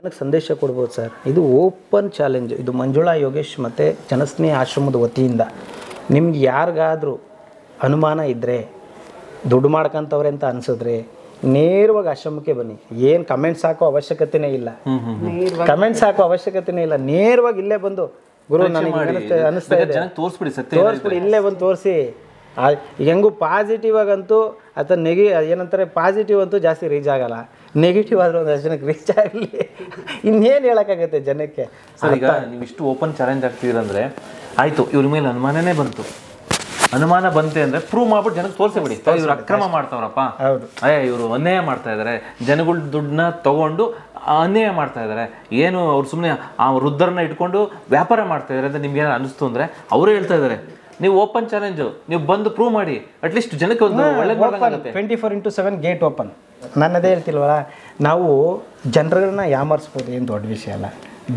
ನನಗೆ ಸಂದೇಶ ಕೊಡ್ಬೋದು ಸರ್. ಇದು ಓಪನ್ ಚಾಲೆಂಜ್. ಇದು ಮಂಜುಳಾ ಯೋಗೇಶ್ ಮತ್ತು ಜನಸ್ನೇಹಿ ಆಶ್ರಮದ ವತಿಯಿಂದ ನಿಮ್ಗೆ ಯಾರಿಗಾದರೂ ಅನುಮಾನ ಇದ್ದರೆ, ದುಡ್ಡು ಮಾಡ್ಕೊಂತವ್ರೆ ಅಂತ ಅನಿಸಿದ್ರೆ ನೇರವಾಗಿ ಆಶ್ರಮಕ್ಕೆ ಬನ್ನಿ. ಏನು ಕಮೆಂಟ್ಸ್ ಹಾಕೋ ಅವಶ್ಯಕತೆನೇ ಇಲ್ಲ, ಕಮೆಂಟ್ಸ್ ಹಾಕೋ ಅವಶ್ಯಕತೆನೇ ಇಲ್ಲ. ನೇರವಾಗಿ ಇಲ್ಲೇ ಬಂದು ಗುರು ನನಗೆ ಅನಿಸ್ತಾ ಇದೆ ತೋರಿಸ್ಬಿಡಿ, ಇಲ್ಲೇ ಬಂದು ತೋರಿಸಿ. ಹೆಂಗೂ ಪಾಸಿಟಿವ್ ಆಗಂತೂ ಅಥವಾ ಏನಂತಾರೆ ಪಾಸಿಟಿವ್ ಅಂತೂ ಜಾಸ್ತಿ ರೀಚ್ ಆಗಲ್ಲ, ನೆಗೆಟಿವ್ ಆದರೂ ಒಂದಷ್ಟು ಜನಕ್ಕೆ ರೀಚ್ ಆಗಲಿ. ಇನ್ನೇನು ಹೇಳೋಕ್ಕಾಗತ್ತೆ ಜನಕ್ಕೆ. ಸರ್ ಈಗ ನೀವು ಇಷ್ಟು ಓಪನ್ ಚಾಲೆಂಜ್ ಆಗ್ತೀರಂದರೆ ಆಯಿತು, ಇವ್ರ ಮೇಲೆ ಅನುಮಾನನೇ ಬಂತು. ಅನುಮಾನ ಬಂತೆ ಅಂದರೆ ಪ್ರೂವ್ ಮಾಡ್ಬಿಟ್ಟು ಜನಕ್ಕೆ ತೋರಿಸಿಬಿಡಿ, ಇವ್ರು ಅಕ್ರಮ ಮಾಡ್ತಾವ್ರಪ್ಪ, ಇವರು ಅನ್ಯಾಯ ಮಾಡ್ತಾ ಇದ್ದಾರೆ, ಜನಗಳ ದುಡ್ಡನ್ನ ತೊಗೊಂಡು ಅನ್ಯಾಯ ಮಾಡ್ತಾ ಇದ್ದಾರೆ, ಏನು ಅವ್ರು ಸುಮ್ಮನೆ ಆ ವೃದ್ಧರನ್ನ ಇಟ್ಕೊಂಡು ವ್ಯಾಪಾರ ಮಾಡ್ತಾ ಇದ್ದಾರೆ ಅಂತ ನಿಮ್ಗೆ ಏನೋ ಅನಿಸ್ತು ಅಂದರೆ ಅವರೇ ಹೇಳ್ತಾ ಇದ್ದಾರೆ. ನೀವು ಓಪನ್ ಚಾಲೆಂಜು ನೀವು ಬಂದು ಪ್ರೂವ್ ಮಾಡಿ, ಅಟ್ಲೀಸ್ಟ್ ಜನಕ್ಕೆ ಒಂದು ಒಳ್ಳೆ 24/7 ಗೇಟ್ ಓಪನ್. ನನ್ನದೇ ಹೇಳ್ತಿಲ್ವಲ್ಲ, ನಾವು ಜನರನ್ನ ಯಾಮರ್ಸ್ಬೋದು, ಏನು ದೊಡ್ಡ ವಿಷಯ ಅಲ್ಲ.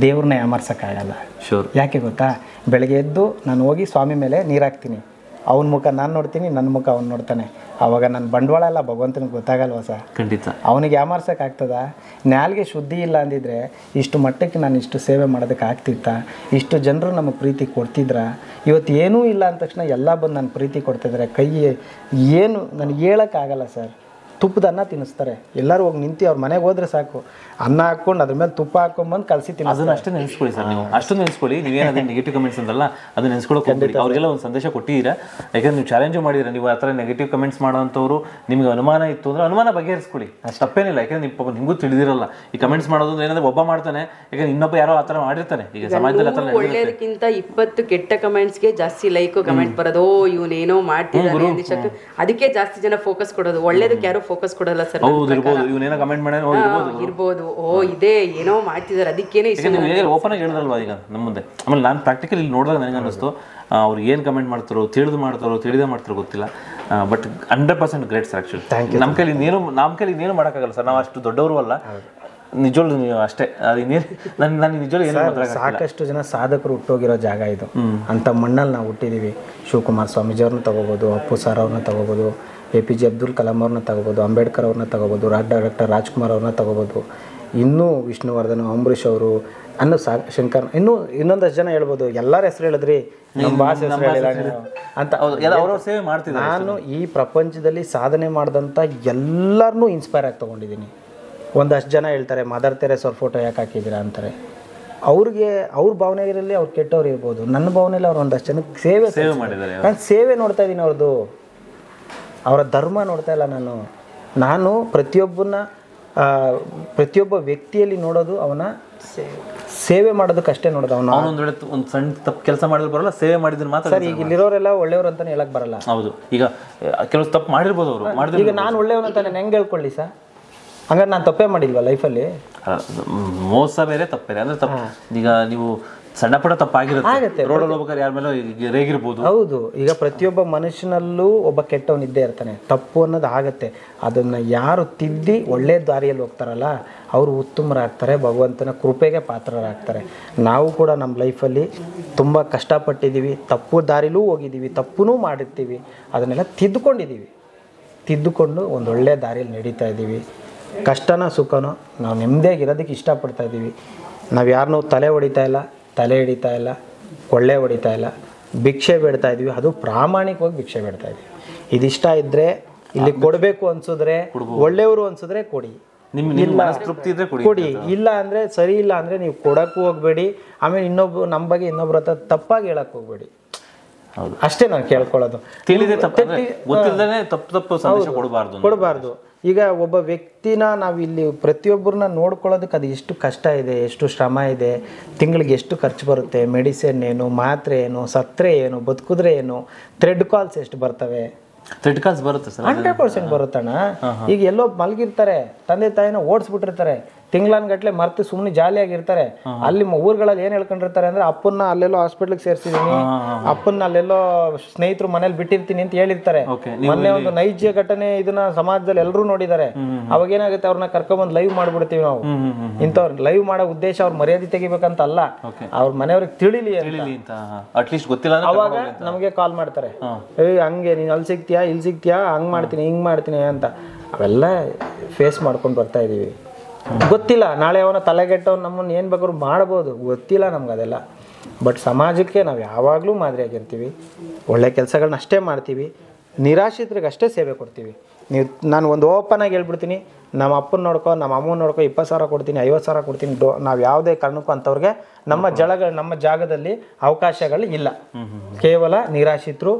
ದೇವ್ರನ್ನ ಯಾಮರ್ಸೋಕ್ಕಾಗಲ್ಲ. ಶೋರ್. ಯಾಕೆ ಗೊತ್ತಾ, ಬೆಳಗ್ಗೆ ಎದ್ದು ನಾನು ಹೋಗಿ ಸ್ವಾಮಿ ಮೇಲೆ ನೀರು ಹಾಕ್ತೀನಿ, ಅವನ ಮುಖ ನಾನು ನೋಡ್ತೀನಿ, ನನ್ನ ಮುಖ ಅವ್ನು ನೋಡ್ತಾನೆ. ಆವಾಗ ನನ್ನ ಬಂಡವಾಳ ಎಲ್ಲ ಭಗವಂತನಿಗೆ ಗೊತ್ತಾಗಲ್ವ ಸರ್? ಖಂಡಿತ. ಅವನಿಗೆ ಯಾಮಾರ್ಸೋಕ್ಕಾಗ್ತದ? ನಾಲ್ಗೆ ಶುದ್ಧಿ ಇಲ್ಲ ಅಂದಿದ್ರೆ ಇಷ್ಟು ಮಟ್ಟಕ್ಕೆ ನಾನು ಇಷ್ಟು ಸೇವೆ ಮಾಡೋದಕ್ಕೆ ಆಗ್ತಿತ್ತಾ? ಇಷ್ಟು ಜನರು ನಮಗೆ ಪ್ರೀತಿ ಕೊಡ್ತಿದ್ರ? ಇವತ್ತು ಏನೂ ಇಲ್ಲ ಅಂದ ತಕ್ಷಣ ಎಲ್ಲ ಬಂದು ನಾನು ಪ್ರೀತಿ ಕೊಡ್ತಿದ್ದಾರೆ. ಕೈ ಏನು ನನಗೆ ಹೇಳೋಕ್ಕಾಗಲ್ಲ ಸರ್. ತುಪ್ಪದ ಅನ್ನ ತಿನ್ನಿಸ್ತಾರೆ, ಎಲ್ಲರೂ ಹೋಗಿ ನಿಂತು ಅವ್ರ ಮನೆಗೆ ಹೋದ್ರೆ ಸಾಕು, ಅನ್ನ ಹಾಕ್ಕೊಂಡು ಅದ್ರ ಮೇಲೆ ತುಪ್ಪ ಹಾಕೊಂಡ್ಬಂದು ಕಲಸಿ ತಿನ್ನ. ಅದನ್ನ ಅಷ್ಟೇ ನೆನೆಸ್ಕೊಳ್ಳಿ ಸರ್, ನೀವು ಅಷ್ಟು ನೆನೆಸ್ಕೊಳ್ಳಿ. ನೀವೇನು ನೆಗೆಟಿವ್ ಕಮೆಂಟ್ಸ್ ಅಂತಲ್ಲ ಅದನ್ನ ನೆನೆಸ್ಕೊಳ್ಳೋಕೆ ಹೋಗ್ಬೇಡಿ. ಅವ್ರಿಗೆಲ್ಲ ಒಂದು ಸಂದೇಶ ಕೊಟ್ಟಿದ್ದೀರಾ, ಯಾಕಂದ್ರೆ ನೀವು ಚಾಲೆಂಜು ಮಾಡಿದ್ದೀರಾ. ನೀವು ಆ ಥರ ನೆಗೆಟಿವ್ ಕಮೆಂಟ್ಸ್ ಮಾಡೋವಂಥವ್ರು ನಿಮ್ಗೆ ಅನುಮಾನ ಇತ್ತು ಅಂದರೆ ಅನುಮಾನ ಬಗೆಹರಿಸ್ಕೊಳ್ಳಿ, ಅಷ್ಟು ತಪ್ಪೇನಿಲ್ಲ. ಯಾಕಂದ್ರೆ ನೀವು ನಿಮಗೂ ತಿಳಿದಿರಲ್ಲ ಈ ಕಮೆಂಟ್ಸ್ ಮಾಡೋದು ಏನಂದ್ರೆ ಒಬ್ಬ ಮಾಡ್ತಾನೆ, ಯಾಕಂದ್ರೆ ಇನ್ನೊಬ್ಬ ಯಾರೋ ಆ ಥರ ಮಾಡಿರ್ತಾನೆ. ಈಗ ಸಮಾಜದಲ್ಲಿ ಆ ಥರ ಒಳ್ಳೇದಕ್ಕಿಂತ 20 ಕೆಟ್ಟ ಕಮೆಂಟ್ಸ್ಗೆ ಜಾಸ್ತಿ ಲೈಕ್ ಕಮೆಂಟ್ ಬರೋದು, ಇವನೇನೋ ಮಾಡ್ತಿದ್ದಾನೆ ಅದಕ್ಕೆ ಜಾಸ್ತಿ ಜನ ಫೋಕಸ್ ಕೊಡೋದು. ಒಳ್ಳೇದಕ್ಕೆ ಯಾರು ಫೋಕಸ್ ಕೊಡಲ್ಲ ಸರ್. ಇವನೇನೋ ಕಮೆಂಟ್ ಮಾಡಿ ಇರ್ಬೋದು, ಓ ಇದೇ ಏನೋ ಮಾಡ್ತಿದ್ದಾರೆ ಅದಕ್ಕೇನೆ ಓಪನ್ ಆಗಿ ಹೇಳಿದ್ರಲ್ವಾ ಈಗ ನಮ್ಮ ಮುಂದೆ. ಆಮೇಲೆ ನಾನು ಪ್ರಾಕ್ಟಿಕಲ್ ಇಲ್ಲಿ ನೋಡಿದಾಗ ನನಗೆ ಅನ್ನಿಸ್ತು, ಅವ್ರು ಏನು ಕಮೆಂಟ್ ಮಾಡ್ತಾರೋ, ತಿಳಿದೇ ಮಾಡ್ತಾರೋ ಗೊತ್ತಿಲ್ಲ, ಬಟ್ 100% ಗ್ರೇಟ್ ಸರ್. ಆ್ಯಕ್ಚುಲಿ ನಮ್ಮ ಕೈಲಿ ಇನ್ನೇನು ಮಾಡೋಕ್ಕಾಗಲ್ಲ ಸರ್, ನಾವು ಅಷ್ಟು ದೊಡ್ಡವರು ಅಲ್ಲ. ನಿಜವಲ್ಲೂ ನೀವು ಅಷ್ಟೇ. ನನಗೆ ನಿಜವಲ್ಲೂ ಏನು ಸಾಕಷ್ಟು ಜನ ಸಾಧಕರು ಹುಟ್ಟೋಗಿರೋ ಜಾಗ ಇದು. ಅಂಥ ಮಣ್ಣಲ್ಲಿ ನಾವು ಹುಟ್ಟಿದ್ದೀವಿ. ಶಿವಕುಮಾರ್ ಸ್ವಾಮೀಜಿಯವ್ರನ್ನ ತಗೋಬೋದು, ಅಪ್ಪು ಸರ್ ಅವ್ರನ್ನ ತಗೋಬೋದು, APJ ಅಬ್ದುಲ್ ಕಲಾಂ ಅವ್ರನ್ನ ತಗೋಬೋದು, ಅಂಬೇಡ್ಕರ್ ಅವ್ರನ್ನ ತಗೋಬೋದು, ಡಾಕ್ಟರ್ ರಾಜ್ಕುಮಾರ್ ಅವ್ರನ್ನ ತಗೋಬೋದು, ಇನ್ನೂ ವಿಷ್ಣುವರ್ಧನ್, ಅಂಬರೀಷ್ ಅವರು, ಶಂಕರ್, ಇನ್ನೊಂದಷ್ಟು ಜನ ಹೇಳ್ಬೋದು. ಎಲ್ಲರ ಹೆಸರು ಹೇಳಿದ್ರಿ, ನಮ್ಮ ಭಾಷೆ ಹೆಸರು ಹೇಳಿಲ್ಲ ಅಂತ. ಅವ್ರವ್ರ ಸೇವೆ ಮಾಡ್ತಿದ್ದಾರೆ. ನಾನು ಈ ಪ್ರಪಂಚದಲ್ಲಿ ಸಾಧನೆ ಮಾಡಿದಂಥ ಎಲ್ಲರನ್ನೂ ಇನ್ಸ್ಪೈರ್ ಆಗಿ ತೊಗೊಂಡಿದ್ದೀನಿ. ಒಂದಷ್ಟು ಜನ ಹೇಳ್ತಾರೆ ಮದರ್ ತೆರೇಸ್ ಅವ್ರ ಫೋಟೋ ಯಾಕೆ ಹಾಕಿದ್ದೀರಾ ಅಂತಾರೆ. ಅವ್ರಿಗೆ ಅವ್ರ ಭಾವನೆಗಳಲ್ಲಿ ಅವ್ರು ಕೆಟ್ಟವ್ರು ಇರ್ಬೋದು, ನನ್ನ ಭಾವನೆಯಲ್ಲಿ ಅವ್ರು ಒಂದಷ್ಟು ಜನಕ್ಕೆ ಸೇವೆ ಮಾಡಿದ್ದಾರೆ. ನಾನು ಸೇವೆ ನೋಡ್ತಾ ಇದ್ದೀನಿ, ಅವ್ರದ್ದು ಅವರ ಧರ್ಮ ನೋಡ್ತಾ ಇಲ್ಲ. ನಾನು ಪ್ರತಿಯೊಬ್ಬ ವ್ಯಕ್ತಿಯಲ್ಲಿ ನೋಡೋದು ಅವನ ಸೇವೆ ಮಾಡೋದಕ್ಕಷ್ಟೇ ನೋಡೋದು. ಒಂದು ಸಣ್ಣ ತಪ್ಪು ಕೆಲಸ ಮಾಡಿದ್ರು ಬರಲ್ಲ, ಸೇವೆ ಮಾಡಿದ್ರೆ ಮಾತ್ರ. ಸರ್ ಈಗ ಇಲ್ಲಿರೋರೆಲ್ಲ ಒಳ್ಳೆಯವರು ಅಂತಾನೆ ಹೇಳಕ್ ಬರಲ್ಲ. ಹೌದು, ಈಗ ಕೆಲವು ತಪ್ಪು ಮಾಡಿರ್ಬೋದು ಅವರು. ಈಗ ನಾನು ಒಳ್ಳೆಯವನು ಅಂತಾನೆ ಹೆಂಗೆ ಹೇಳ್ಕೊಳ್ಳಿ ಸರ್? ಹಂಗಾರೆ ನಾನು ತಪ್ಪೇ ಮಾಡಿಲ್ವಾ ಲೈಫಲ್ಲಿ? ಮೋಸ ಬೇರೆ ತಪ್ಪು ಬೇರೆ. ಅಂದ್ರೆ ತಪ್ಪು ಈಗ ನೀವು ಸಣ್ಣ ಪುಟ್ಟ ತಪ್ಪಾಗಿರುತ್ತೆ, ರೋಡಲ್ಲಿ ಹೋಗ್ಬೇಕಾದ್ರೆ ಯಾರ ಮೇಲೆ ರೇಗಿರ್ಬೋದು. ಹೌದು, ಈಗ ಪ್ರತಿಯೊಬ್ಬ ಮನುಷ್ಯನಲ್ಲೂ ಒಬ್ಬ ಕೆಟ್ಟವನಿದ್ದೇ ಇರ್ತಾನೆ. ತಪ್ಪು ಅನ್ನೋದು ಆಗತ್ತೆ. ಅದನ್ನು ಯಾರು ತಿದ್ದಿ ಒಳ್ಳೆ ದಾರಿಯಲ್ಲಿ ಹೋಗ್ತಾರಲ್ಲ ಅವರು ಉತ್ತಮರಾಗ್ತಾರೆ, ಭಗವಂತನ ಕೃಪೆಗೆ ಪಾತ್ರರಾಗ್ತಾರೆ. ನಾವು ಕೂಡ ನಮ್ಮ ಲೈಫಲ್ಲಿ ತುಂಬ ಕಷ್ಟಪಟ್ಟಿದ್ದೀವಿ, ತಪ್ಪು ದಾರಿಲೂ ಹೋಗಿದ್ದೀವಿ, ತಪ್ಪೂ ಮಾಡಿರ್ತೀವಿ, ಅದನ್ನೆಲ್ಲ ತಿದ್ದುಕೊಂಡು ಒಂದೊಳ್ಳೆ ದಾರಿಯಲ್ಲಿ ನಡೀತಾ ಇದ್ದೀವಿ. ಕಷ್ಟನೋ ಸುಖನೋ ನಾವು ನೆಮ್ಮದಿಯಾಗಿರೋದಕ್ಕೆ ಇಷ್ಟಪಡ್ತಾ ಇದ್ದೀವಿ. ನಾವು ಯಾರನ್ನೂ ತಲೆ ಹಿಡಿತಾ ಇಲ್ಲ, ಕೊಳ್ಳೆ ಹೊಡಿತಾ ಇಲ್ಲ, ಭಿಕ್ಷೆ ಬೇಡ್ತಾ ಇದ್ದೀವಿ. ಅದು ಪ್ರಾಮಾಣಿಕವಾಗಿ ಭಿಕ್ಷೆ ಬೇಡ್ತಾ ಇದ್ದೀವಿ. ಇದಿಷ್ಟ ಇದ್ದರೆ ಇಲ್ಲಿ ಕೊಡಬೇಕು ಅನ್ಸಿದ್ರೆ, ಒಳ್ಳೆಯವರು ಅನ್ಸಿದ್ರೆ ಕೊಡಿ, ಕೊಡಿ. ಇಲ್ಲ ಅಂದರೆ ಸರಿ ಇಲ್ಲ ಅಂದರೆ ನೀವು ಕೊಡೋಕ್ಕೂ ಹೋಗಬೇಡಿ. ಆಮೇಲೆ ನಮ್ಮ ಬಗ್ಗೆ ಇನ್ನೊಬ್ರ ಹತ್ರ ತಪ್ಪಾಗಿ ಹೇಳಕ್ಕೆ ಹೋಗಬೇಡಿ. ಅಷ್ಟೇ ನಾನು ಕೇಳ್ಕೊಳ್ಳೋದು. ಕೊಡಬಾರ್ದು. ಈಗ ಒಬ್ಬ ವ್ಯಕ್ತಿನ ನಾವು ಇಲ್ಲಿ ಪ್ರತಿಯೊಬ್ಬರನ್ನ ನೋಡ್ಕೊಳ್ಳೋದಕ್ಕೆ ಅದು ಎಷ್ಟು ಕಷ್ಟ ಇದೆ, ಎಷ್ಟು ಶ್ರಮ ಇದೆ, ತಿಂಗಳಿಗೆ ಎಷ್ಟು ಖರ್ಚು ಬರುತ್ತೆ, ಮೆಡಿಸಿನ್ ಏನು, ಮಾತ್ರೆ ಏನು, ಸತ್ರೆ ಏನು, ಬದುಕಿದ್ರೆ ಏನು, ಥ್ರೆಡ್ ಕಾಲ್ಸ್ ಎಷ್ಟು ಬರ್ತವೆ? ಥ್ರೆಡ್ ಕಾಲ್ಸ್ ಬರುತ್ತೆ ಸರ್, 100% ಬರುತ್ತಣ್ಣ. ಈಗ ಎಲ್ಲೋ ಮಲಗಿರ್ತಾರೆ, ತಂದೆ ತಾಯಿನ ಓಡಿಸ್ಬಿಟ್ಟಿರ್ತಾರೆ, ತಿಂಗಳನ್ಗಟ್ಲೆ ಮರ್ತು ಸುಮ್ಮನೆ ಜಾಲಿಯಾಗಿರ್ತಾರೆ. ಅಲ್ಲಿ ಊರುಗಳಲ್ಲಿ ಏನು ಹೇಳ್ಕೊಂಡಿರ್ತಾರೆ ಅಂದ್ರೆ, ಅಪ್ಪನ್ನ ಅಲ್ಲೆಲ್ಲೋ ಹಾಸ್ಪಿಟ್ಲಿಗೆ ಸೇರಿಸಿದೀನಿ, ಅಪ್ಪನ್ನ ಅಲ್ಲೆಲ್ಲೋ ಸ್ನೇಹಿತರು ಮನೇಲಿ ಬಿಟ್ಟಿರ್ತೀನಿ ಅಂತ ಹೇಳಿರ್ತಾರೆ. ಮೊನ್ನೆ ಒಂದು ನೈಜ ಘಟನೆ ಇದನ್ನ ಸಮಾಜದಲ್ಲಿ ಎಲ್ಲರೂ ನೋಡಿದ್ದಾರೆ. ಅವಾಗ ಏನಾಗುತ್ತೆ, ಅವ್ರನ್ನ ಕರ್ಕೊಂಡ್ಬಂದು ಲೈವ್ ಮಾಡ್ಬಿಡ್ತೀವಿ ನಾವು. ಇಂಥವ್ರು ಲೈವ್ ಮಾಡೋ ಉದ್ದೇಶ ಅವ್ರ ಮರ್ಯಾದೆ ತೆಗಿಬೇಕಂತ ಅಲ್ಲ, ಅವ್ರ ಮನೆಯವ್ರಿಗೆ ತಿಳಿಲಿ ಅಟ್ಲೀಸ್ಟ್ ಗೊತ್ತಿಲ್ಲ. ಅವಾಗ ನಮಗೆ ಕಾಲ್ ಮಾಡ್ತಾರೆ, ಹಂಗೆ ನೀನ್ ಅಲ್ಲಿ ಸಿಗ್ತೀಯಾ, ಇಲ್ಲಿ ಸಿಗ್ತೀಯಾ, ಹಂಗ್ ಮಾಡ್ತೀನಿ, ಹಿಂಗ್ ಮಾಡ್ತೀನಿ ಅಂತ. ಅವೆಲ್ಲ ಫೇಸ್ ಮಾಡ್ಕೊಂಡು ಬರ್ತಾ ಇದೀವಿ. ಗೊತ್ತಿಲ್ಲ, ನಾಳೆ ಅವನ ತಲೆಗೆಟ್ಟವ್ನು ನಮ್ಮನ್ನು ಏನು ಬೇಕಾದ್ರೂ ಮಾಡ್ಬೋದು, ಗೊತ್ತಿಲ್ಲ ನಮ್ಗೆ ಅದೆಲ್ಲ. ಬಟ್ ಸಮಾಜಕ್ಕೆ ನಾವು ಯಾವಾಗಲೂ ಮಾದರಿಯಾಗಿರ್ತೀವಿ, ಒಳ್ಳೆ ಕೆಲಸಗಳನ್ನ ಅಷ್ಟೇ ಮಾಡ್ತೀವಿ, ನಿರಾಶ್ರಿತರಿಗೆ ಅಷ್ಟೇ ಸೇವೆ ಕೊಡ್ತೀವಿ. ನಾನು ಒಂದು ಓಪನಾಗಿ ಹೇಳ್ಬಿಡ್ತೀನಿ, ನಮ್ಮ ಅಪ್ಪನ ನೋಡ್ಕೊ, ನಮ್ಮ ಅಮ್ಮನ ನೋಡ್ಕೊ, 20,000 ಕೊಡ್ತೀನಿ, 50,000 ಕೊಡ್ತೀನಿ, ನಾವು ಯಾವುದೇ ಕಾರಣಕ್ಕೂ ಅಂಥವ್ರಿಗೆ ನಮ್ಮ ಜಾಗದಲ್ಲಿ ಅವಕಾಶಗಳು ಇಲ್ಲ. ಕೇವಲ ನಿರಾಶ್ರಿತರು,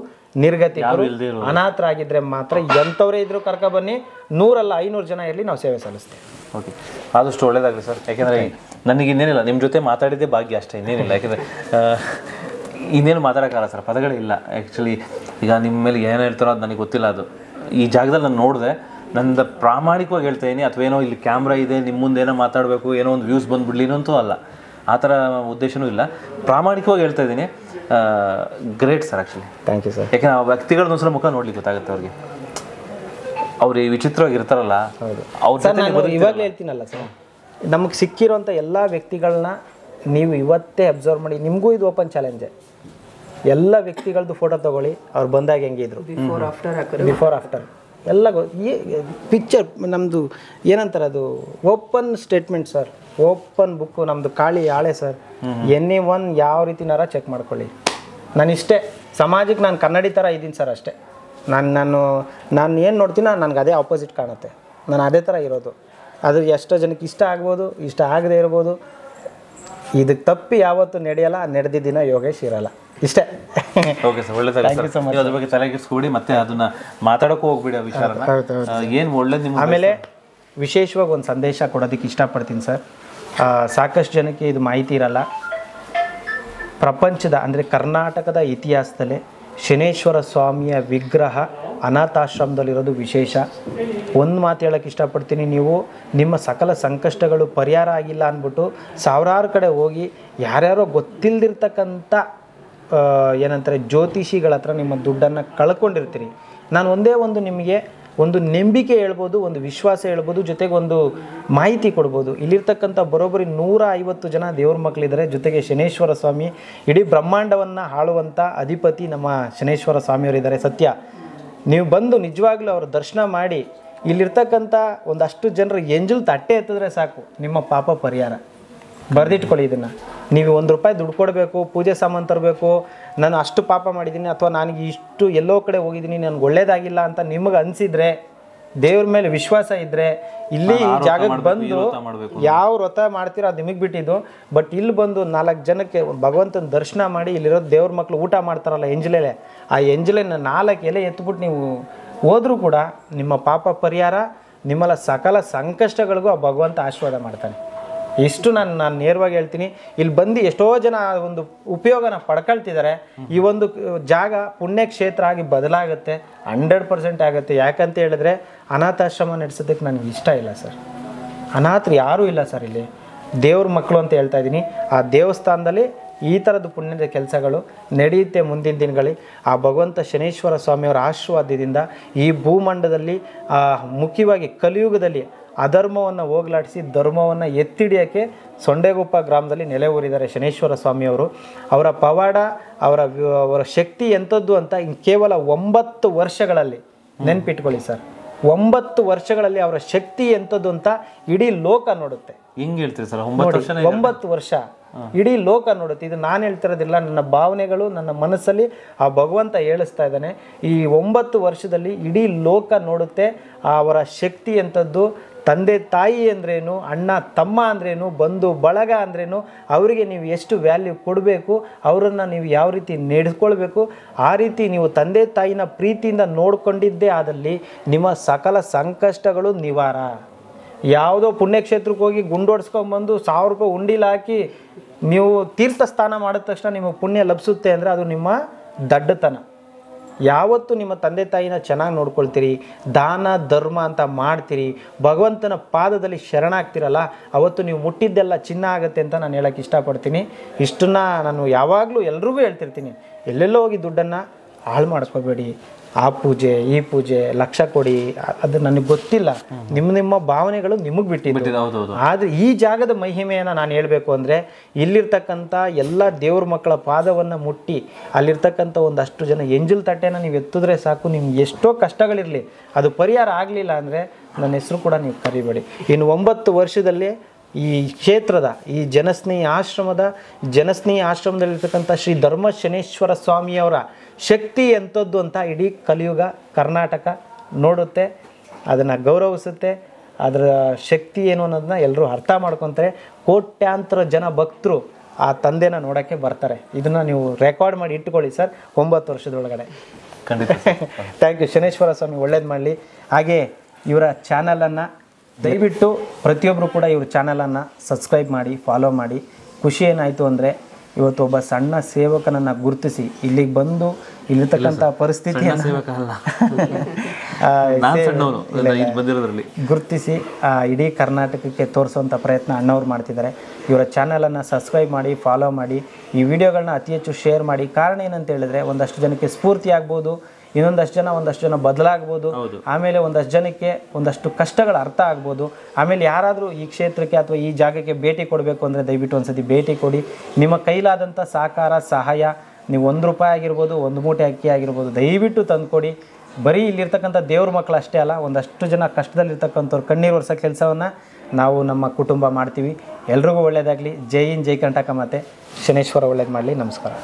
ನಿರ್ಗತಿಕರು, ಅನಾಥರಾಗಿದ್ದರೆ ಮಾತ್ರ ಎಂಥವರೇ ಇದ್ರೂ ಕರ್ಕೊಬನ್ನಿ, 100 ಅಲ್ಲ 500 ಜನ ಇರಲಿ, ನಾವು ಸೇವೆ ಸಲ್ಲಿಸ್ತೀವಿ. ಓಕೆ, ಆದಷ್ಟು ಒಳ್ಳೇದಾಗಲಿ ಸರ್. ಯಾಕೆಂದರೆ ನನಗೆ ಇನ್ನೇನಿಲ್ಲ, ನಿಮ್ಮ ಜೊತೆ ಮಾತಾಡಿದ್ದೇ ಭಾಗ್ಯ ಅಷ್ಟೇ, ಇನ್ನೇನಿಲ್ಲ. ಯಾಕೆಂದರೆ ಇನ್ನೇನು ಮಾತಾಡೋಕ್ಕಾಗಲ್ಲ ಸರ್, ಪದಗಳಿಲ್ಲ ಆ್ಯಕ್ಚುಲಿ. ಈಗ ನಿಮ್ಮ ಮೇಲೆ ಏನು ಹೇಳ್ತಾರೋ ಅದು ನನಗೆ ಗೊತ್ತಿಲ್ಲ. ಅದು ಈ ಜಾಗದಲ್ಲಿ ನಾನು ನೋಡಿದೆ, ನಂದು ಪ್ರಾಮಾಣಿಕವಾಗಿ ಹೇಳ್ತಾ ಇದ್ದೀನಿ, ಅಥವಾ ಏನೋ ಇಲ್ಲಿ ಕ್ಯಾಮ್ರಾ ಇದೆ, ನಿಮ್ಮ ಮುಂದೆ ಏನೋ ಮಾತಾಡಬೇಕು, ಏನೋ ಒಂದು ವ್ಯೂಸ್ ಬಂದುಬಿಡ್ಲಿ ಅಂತೂ ಅಲ್ಲ, ಆ ಥರ ಉದ್ದೇಶನೂ ಇಲ್ಲ. ಪ್ರಾಮಾಣಿಕವಾಗಿ ಹೇಳ್ತಾ ಇದ್ದೀನಿ. Great sir actually. Thank you sir. ಯಾಕೆಂದರೆ ಆ ವ್ಯಕ್ತಿಗಳದ್ದು ಒಂದ್ಸಲ ಮುಖ ನೋಡ್ಲಿಕ್ಕೆ ಗೊತ್ತಾಗುತ್ತೆ ಅವ್ರಿಗೆ, ಅವ್ರು ಈ ವಿಚಿತ್ರವಾಗಿ ಇರ್ತಾರಲ್ಲ. ಅವ್ರ ಸರ್ ನಾನು ಇವಾಗಲೇ ಹೇಳ್ತೀನಲ್ಲ ಸರ್, ನಮಗೆ ಸಿಕ್ಕಿರೋಂಥ ಎಲ್ಲ ವ್ಯಕ್ತಿಗಳನ್ನ ನೀವು ಇವತ್ತೇ ಅಬ್ಸರ್ವ್ ಮಾಡಿ. ನಿಮಗೂ ಇದು ಓಪನ್ ಚಾಲೆಂಜೆ. ಎಲ್ಲ ವ್ಯಕ್ತಿಗಳದ್ದು ಫೋಟೋ ತೊಗೊಳ್ಳಿ, ಅವ್ರು ಬಂದಾಗ ಹೆಂಗಿದ್ರು, ಬಿಫೋರ್ ಆಫ್ಟರ್ ಎಲ್ಲ ಪಿಕ್ಚರ್. ನಮ್ಮದು ಏನಂತಾರೆ ಅದು open statement sir, open book ನಮ್ಮದು ಖಾಲಿ ಹಾಳೆ ಸರ್. ಎನಿ1 ಯಾವ ರೀತಿನಾರ ಚೆಕ್ ಮಾಡ್ಕೊಳ್ಳಿ. ನಾನು ಇಷ್ಟೇ ಸಮಾಜಕ್ಕೆ ನಾನು ಕನ್ನಡಿ ಥರ ಇದ್ದೀನಿ ಸರ್, ಅಷ್ಟೇ. ನಾನು ಏನು ನೋಡ್ತೀನೋ ನನಗೆ ಅದೇ ಆಪೋಸಿಟ್ ಕಾಣುತ್ತೆ. ನಾನು ಅದೇ ಥರ ಇರೋದು. ಅದು ಎಷ್ಟೋ ಜನಕ್ಕೆ ಇಷ್ಟ ಆಗ್ಬೋದು, ಇಷ್ಟ ಆಗದೆ ಇರ್ಬೋದು. ಇದಕ್ಕೆ ತಪ್ಪಿ ಯಾವತ್ತೂ ನಡೆಯಲ್ಲ, ನಡೆದಿದ್ದಿನ ಯೋಗೇಶ್ ಇರಲ್ಲ. ಇಷ್ಟೇ. ಓಕೆ ಸರ್, ಒಳ್ಳೆದಾಗಲಿ ಸರ್. ಅದ್ರ ಬಗ್ಗೆ ತಲೆಗೆಡಿಸ್ಕೊಡಿ, ಮತ್ತೆ ಅದನ್ನ ಮಾತಾಡೋಕ್ಕೂ ಹೋಗ್ಬಿಡಿ ಆ ವಿಚಾರನ. ಏನು ಒಳ್ಳೇದು ನಿಮ್ಮ. ಆಮೇಲೆ ವಿಶೇಷವಾಗಿ ಒಂದು ಸಂದೇಶ ಕೊಡೋದಕ್ಕೆ ಇಷ್ಟಪಡ್ತೀನಿ ಸರ್. ಸಾಕಷ್ಟು ಜನಕ್ಕೆ ಇದು ಮಾಹಿತಿ ಇರಲ್ಲ. ಪ್ರಪಂಚದ ಅಂದರೆ ಕರ್ನಾಟಕದ ಇತಿಹಾಸದಲ್ಲೇ ಶನೇಶ್ವರ ಸ್ವಾಮಿಯ ವಿಗ್ರಹ ಅನಾಥಾಶ್ರಮದಲ್ಲಿರೋದು ವಿಶೇಷ. ಒಂದು ಮಾತು ಹೇಳೋಕ್ಕೆ ಇಷ್ಟಪಡ್ತೀನಿ, ನೀವು ನಿಮ್ಮ ಸಕಲ ಸಂಕಷ್ಟಗಳು ಪರಿಹಾರ ಆಗಿಲ್ಲ ಅಂದ್ಬಿಟ್ಟು ಸಾವಿರಾರು ಕಡೆ ಹೋಗಿ ಯಾರ್ಯಾರೋ ಗೊತ್ತಿಲ್ಲದಿರ್ತಕ್ಕಂಥ ಏನಂತಾರೆ ಜ್ಯೋತಿಷಿಗಳ ಹತ್ರ ನಿಮ್ಮ ದುಡ್ಡನ್ನು ಕಳ್ಕೊಂಡಿರ್ತೀರಿ. ನಾನು ಒಂದೇ ಒಂದು ನಿಮಗೆ ಒಂದು ನಂಬಿಕೆ ಹೇಳ್ಬೋದು, ಒಂದು ವಿಶ್ವಾಸ ಹೇಳ್ಬೋದು, ಜೊತೆಗೆ ಒಂದು ಮಾಹಿತಿ ಕೊಡ್ಬೋದು. ಇಲ್ಲಿರ್ತಕ್ಕಂಥ ಬರೋಬ್ಬರಿ 150 ಜನ ದೇವ್ರ ಮಕ್ಕಳಿದ್ದಾರೆ. ಜೊತೆಗೆ ಶನೇಶ್ವರ ಸ್ವಾಮಿ, ಇಡೀ ಬ್ರಹ್ಮಾಂಡವನ್ನು ಆಳುವಂಥ ಅಧಿಪತಿ ನಮ್ಮ ಶನೇಶ್ವರ ಸ್ವಾಮಿಯವರಿದ್ದಾರೆ. ಸತ್ಯ, ನೀವು ಬಂದು ನಿಜವಾಗ್ಲೂ ಅವ್ರ ದರ್ಶನ ಮಾಡಿ ಇಲ್ಲಿರ್ತಕ್ಕಂಥ ಒಂದಷ್ಟು ಜನರು ಎಂಜಲ್ ತಟ್ಟೆ ಎತ್ತಿದ್ರೆ ಸಾಕು, ನಿಮ್ಮ ಪಾಪ ಪರಿಹಾರ. ಬರೆದಿಟ್ಕೊಳ್ಳಿ ಇದನ್ನು. ನೀವು ₹1 ದುಡ್ಡು ಕೊಡಬೇಕು, ಪೂಜೆ ಸಾಮಾನು ತರಬೇಕು, ನಾನು ಅಷ್ಟು ಪಾಪ ಮಾಡಿದ್ದೀನಿ ಅಥವಾ ನನಗೆ ಇಷ್ಟು ಎಲ್ಲೋ ಕಡೆ ಹೋಗಿದ್ದೀನಿ, ನನಗೆ ಒಳ್ಳೇದಾಗಿಲ್ಲ ಅಂತ ನಿಮಗೆ ಅನಿಸಿದರೆ, ದೇವ್ರ ಮೇಲೆ ವಿಶ್ವಾಸ ಇದ್ದರೆ, ಇಲ್ಲಿ ಈ ಜಾಗಕ್ಕೆ ಬಂದು ಯಾವ ವ್ರತ ಮಾಡ್ತೀರೋ ಅದು ನಿಮಗೆ ಬಿಟ್ಟಿದ್ದು. ಬಟ್ ಇಲ್ಲಿ ಬಂದು 4 ಜನಕ್ಕೆ ಭಗವಂತನ ದರ್ಶನ ಮಾಡಿ, ಇಲ್ಲಿರೋ ದೇವ್ರ ಮಕ್ಕಳು ಊಟ ಮಾಡ್ತಾರಲ್ಲ ಎಂಜಲೆಲೆ, ಆ ಎಂಜಲೆನ 4 ಎಲೆ ಎತ್ಬಿಟ್ಟು ನೀವು ಹೋದರೂ ಕೂಡ ನಿಮ್ಮ ಪಾಪ ಪರಿಹಾರ, ನಿಮ್ಮಲ್ಲ ಸಕಲ ಸಂಕಷ್ಟಗಳಿಗೂ ಆ ಭಗವಂತ ಆಶೀರ್ವಾದ ಮಾಡ್ತಾನೆ. ಇಷ್ಟು ನಾನು ನೇರವಾಗಿ ಹೇಳ್ತೀನಿ. ಇಲ್ಲಿ ಬಂದು ಎಷ್ಟೋ ಜನ ಒಂದು ಉಪಯೋಗನ ಪಡ್ಕೊಳ್ತಿದ್ದಾರೆ. ಈ ಒಂದು ಜಾಗ ಪುಣ್ಯಕ್ಷೇತ್ರ ಆಗಿ ಬದಲಾಗುತ್ತೆ, 100% ಆಗುತ್ತೆ. ಯಾಕಂತ ಹೇಳಿದ್ರೆ ಅನಾಥಾಶ್ರಮ ನಡೆಸೋದಕ್ಕೆ ನನಗೆ ಇಷ್ಟ ಇಲ್ಲ ಸರ್. ಅನಾಥರು ಯಾರೂ ಇಲ್ಲ ಸರ್ ಇಲ್ಲಿ, ದೇವ್ರ ಮಕ್ಕಳು ಅಂತ ಹೇಳ್ತಾ ಇದ್ದೀನಿ. ಆ ದೇವಸ್ಥಾನದಲ್ಲಿ ಈ ಥರದ್ದು ಪುಣ್ಯದ ಕೆಲಸಗಳು ನಡೆಯುತ್ತೆ ಮುಂದಿನ ದಿನಗಳಲ್ಲಿ. ಆ ಭಗವಂತ ಶನೇಶ್ವರ ಸ್ವಾಮಿಯವರ ಆಶೀರ್ವಾದದಿಂದ ಈ ಭೂಮಂಡದಲ್ಲಿ ಮುಖ್ಯವಾಗಿ ಕಲಿಯುಗದಲ್ಲಿ ಅಧರ್ಮವನ್ನು ಹೋಗಲಾಡಿಸಿ ಧರ್ಮವನ್ನು ಎತ್ತಿಡಿಯೋಕ್ಕೆ ಸೊಂಡೆಗುಪ್ಪ ಗ್ರಾಮದಲ್ಲಿ ನೆಲೆ ಊರಿದ್ದಾರೆ ಶನೇಶ್ವರ ಸ್ವಾಮಿಯವರು. ಅವರ ಪವಾಡ, ಅವರ ಶಕ್ತಿ ಎಂಥದ್ದು ಅಂತ ಕೇವಲ 9 ವರ್ಷಗಳಲ್ಲಿ ನೆನ್ಪಿಟ್ಕೊಳ್ಳಿ ಸರ್. 9 ವರ್ಷಗಳಲ್ಲಿ ಅವರ ಶಕ್ತಿ ಎಂಥದ್ದು ಅಂತ ಇಡೀ ಲೋಕ ನೋಡುತ್ತೆ. ಹೆಂಗೆ ಹೇಳ್ತೀರಿ ಸರ್? 9 ವರ್ಷ ಇಡೀ ಲೋಕ ನೋಡುತ್ತೆ. ಇದು ನಾನು ಹೇಳ್ತಿರೋದಿಲ್ಲ, ನನ್ನ ಭಾವನೆಗಳು, ನನ್ನ ಮನಸ್ಸಲ್ಲಿ ಆ ಭಗವಂತ ಹೇಳಿಸ್ತಾ ಇದ್ದಾನೆ. ಈ 9 ವರ್ಷದಲ್ಲಿ ಇಡೀ ಲೋಕ ನೋಡುತ್ತೆ ಅವರ ಶಕ್ತಿ ಎಂಥದ್ದು. ತಂದೆ ತಾಯಿ ಅಂದ್ರೇನು, ಅಣ್ಣ ತಮ್ಮ ಅಂದ್ರೇನು, ಬಂಧು ಬಳಗ ಅಂದ್ರೇನು, ಅವರಿಗೆ ನೀವು ಎಷ್ಟು ವ್ಯಾಲ್ಯೂ ಕೊಡಬೇಕು, ಅವರನ್ನು ನೀವು ಯಾವ ರೀತಿ ನಡೆಸ್ಕೊಳ್ಬೇಕು, ಆ ರೀತಿ ನೀವು ತಂದೆ ತಾಯಿನ ಪ್ರೀತಿಯಿಂದ ನೋಡ್ಕೊಂಡಿದ್ದೇ ಆದಲ್ಲಿ ನಿಮ್ಮ ಸಕಲ ಸಂಕಷ್ಟಗಳು ನಿವಾರ. ಯಾವುದೋ ಪುಣ್ಯಕ್ಷೇತ್ರಕ್ಕೆ ಹೋಗಿ ಗುಂಡೋಡಿಸ್ಕೊಂಬಂದು 1000 ರೂಪಾಯಿ ಉಂಡಿಲಿ ಹಾಕಿ ನೀವು ತೀರ್ಥ ಸ್ನಾನ ಮಾಡಿದ ತಕ್ಷಣ ನಿಮಗೆ ಪುಣ್ಯ ಲಭಿಸುತ್ತೆ ಅಂದರೆ ಅದು ನಿಮ್ಮ ದಡ್ಡತನ. ಯಾವತ್ತು ನಿಮ್ಮ ತಂದೆ ತಾಯಿನ ಚೆನ್ನಾಗಿ ನೋಡ್ಕೊಳ್ತೀರಿ, ದಾನ ಧರ್ಮ ಅಂತ ಮಾಡ್ತೀರಿ, ಭಗವಂತನ ಪಾದದಲ್ಲಿ ಶರಣಾಗ್ತಿರಲ್ಲ, ಅವತ್ತು ನೀವು ಮುಟ್ಟಿದ್ದೆಲ್ಲ ಚಿನ್ನ ಆಗುತ್ತೆ ಅಂತ ನಾನು ಹೇಳೋಕ್ಕೆ ಇಷ್ಟಪಡ್ತೀನಿ. ಇಷ್ಟನ್ನ ನಾನು ಯಾವಾಗಲೂ ಎಲ್ರಿಗೂ ಹೇಳ್ತಿರ್ತೀನಿ, ಎಲ್ಲೆಲ್ಲೋ ಹೋಗಿ ದುಡ್ಡನ್ನು ಹಾಳು ಮಾಡ್ಕೋಬೇಡಿ. ಆ ಪೂಜೆ ಈ ಪೂಜೆ ಲಕ್ಷ ಕೊಡಿ, ಅದು ನನಗೆ ಗೊತ್ತಿಲ್ಲ. ನಿಮ್ಮ ಭಾವನೆಗಳು ನಿಮಗೆ ಬಿಟ್ಟಿದ್ದು. ಆದರೆ ಈ ಜಾಗದ ಮಹಿಮೆಯನ್ನು ನಾನು ಹೇಳಬೇಕು ಅಂದರೆ, ಇಲ್ಲಿರ್ತಕ್ಕಂಥ ಎಲ್ಲ ದೇವ್ರ ಮಕ್ಕಳ ಪಾದವನ್ನು ಮುಟ್ಟಿ ಅಲ್ಲಿರ್ತಕ್ಕಂಥ ಒಂದಷ್ಟು ಜನ ಎಂಜಲ್ ತಟ್ಟೆನ ನೀವು ಎತ್ತಿದ್ರೆ ಸಾಕು, ನಿಮ್ಗೆ ಎಷ್ಟೋ ಕಷ್ಟಗಳಿರಲಿ ಅದು ಪರಿಹಾರ ಆಗಲಿಲ್ಲ ಅಂದರೆ ನನ್ನ ಹೆಸರು ಕೂಡ ನೀವು ಕರಿಬೇಡಿ. ಇನ್ನು 9 ವರ್ಷದಲ್ಲಿ ಈ ಕ್ಷೇತ್ರದ ಈ ಜನಸ್ನೇಹಿ ಆಶ್ರಮದಲ್ಲಿರ್ತಕ್ಕಂಥ ಶ್ರೀ ಧರ್ಮಶನೇಶ್ವರ ಸ್ವಾಮಿಯವರ ಶಕ್ತಿ ಎಂಥದ್ದು ಅಂತ ಇಡೀ ಕಲಿಯುಗ ಕರ್ನಾಟಕ ನೋಡುತ್ತೆ, ಅದನ್ನು ಗೌರವಿಸುತ್ತೆ. ಅದರ ಶಕ್ತಿ ಏನು ಅನ್ನೋದನ್ನ ಎಲ್ಲರೂ ಅರ್ಥ ಮಾಡ್ಕೊತಾರೆ. ಕೋಟ್ಯಾಂತರ ಜನ ಭಕ್ತರು ಆ ತಂದೆನ ನೋಡೋಕ್ಕೆ ಬರ್ತಾರೆ. ಇದನ್ನು ನೀವು ರೆಕಾರ್ಡ್ ಮಾಡಿ ಇಟ್ಕೊಳ್ಳಿ ಸರ್ 9 ವರ್ಷದೊಳಗಡೆ. ಖಂಡಿತ. Thank you. ಶನೇಶ್ವರ ಸ್ವಾಮಿ ಒಳ್ಳೇದು ಮಾಡಲಿ. ಹಾಗೆ ಇವರ ಚಾನಲನ್ನು ದಯವಿಟ್ಟು ಪ್ರತಿಯೊಬ್ಬರು ಕೂಡ ಇವ್ರ ಚಾನಲನ್ನು ಸಬ್ಸ್ಕ್ರೈಬ್ ಮಾಡಿ, ಫಾಲೋ ಮಾಡಿ. ಖುಷಿ ಏನಾಯಿತು ಅಂದರೆ ಇವತ್ತು ಒಬ್ಬ ಸಣ್ಣ ಸೇವಕನನ್ನು ಗುರುತಿಸಿ ಇಲ್ಲಿಗೆ ಬಂದು ಇಲ್ಲಿರ್ತಕ್ಕಂಥ ಪರಿಸ್ಥಿತಿಯನ್ನು ಗುರುತಿಸಿ ಇಡೀ ಕರ್ನಾಟಕಕ್ಕೆ ತೋರಿಸುವಂಥ ಪ್ರಯತ್ನ ಅಣ್ಣವ್ರು ಮಾಡ್ತಿದ್ದಾರೆ. ಇವರ ಚಾನಲನ್ನು ಸಬ್ಸ್ಕ್ರೈಬ್ ಮಾಡಿ, ಫಾಲೋ ಮಾಡಿ, ಈ ವಿಡಿಯೋಗಳನ್ನ ಅತಿ ಹೆಚ್ಚು ಶೇರ್ ಮಾಡಿ. ಕಾರಣ ಏನಂತ ಹೇಳಿದ್ರೆ ಒಂದಷ್ಟು ಜನಕ್ಕೆ ಸ್ಫೂರ್ತಿ ಆಗ್ಬೋದು, ಒಂದಷ್ಟು ಜನ ಬದಲಾಗ್ಬೋದು, ಆಮೇಲೆ ಒಂದಷ್ಟು ಜನಕ್ಕೆ ಒಂದಷ್ಟು ಕಷ್ಟಗಳ ಅರ್ಥ ಆಗ್ಬೋದು. ಆಮೇಲೆ ಯಾರಾದರೂ ಈ ಕ್ಷೇತ್ರಕ್ಕೆ ಅಥವಾ ಈ ಜಾಗಕ್ಕೆ ಭೇಟಿ ಕೊಡಬೇಕು ಅಂದರೆ ದಯವಿಟ್ಟು ಒಂದ್ಸತಿ ಭೇಟಿ ಕೊಡಿ. ನಿಮ್ಮ ಕೈಲಾದಂಥ ಸಹಕಾರ ಸಹಾಯ, ನೀವು 1 ರೂಪಾಯಿ ಆಗಿರ್ಬೋದು, 1 ಮೂಟೆ ಅಕ್ಕಿ ಆಗಿರ್ಬೋದು, ದಯವಿಟ್ಟು ತಂದುಕೊಡಿ. ಬರೀ ಇಲ್ಲಿರ್ತಕ್ಕಂಥ ದೇವ್ರ ಮಕ್ಕಳು ಅಷ್ಟೇ ಅಲ್ಲ, ಒಂದಷ್ಟು ಜನ ಕಷ್ಟದಲ್ಲಿರ್ತಕ್ಕಂಥವ್ರು ಕಣ್ಣೀರು ಒರೆಸೋ ಕೆಲಸವನ್ನು ನಾವು ನಮ್ಮ ಕುಟುಂಬ ಮಾಡ್ತೀವಿ. ಎಲ್ರಿಗೂ ಒಳ್ಳೆಯದಾಗಲಿ. ಜೈ ಹಿಂದ್, ಜೈ ಕರ್ನಾಟಕ. ಮತ್ತು ಶನೇಶ್ವರ ಒಳ್ಳೇದು ಮಾಡಲಿ. ನಮಸ್ಕಾರ.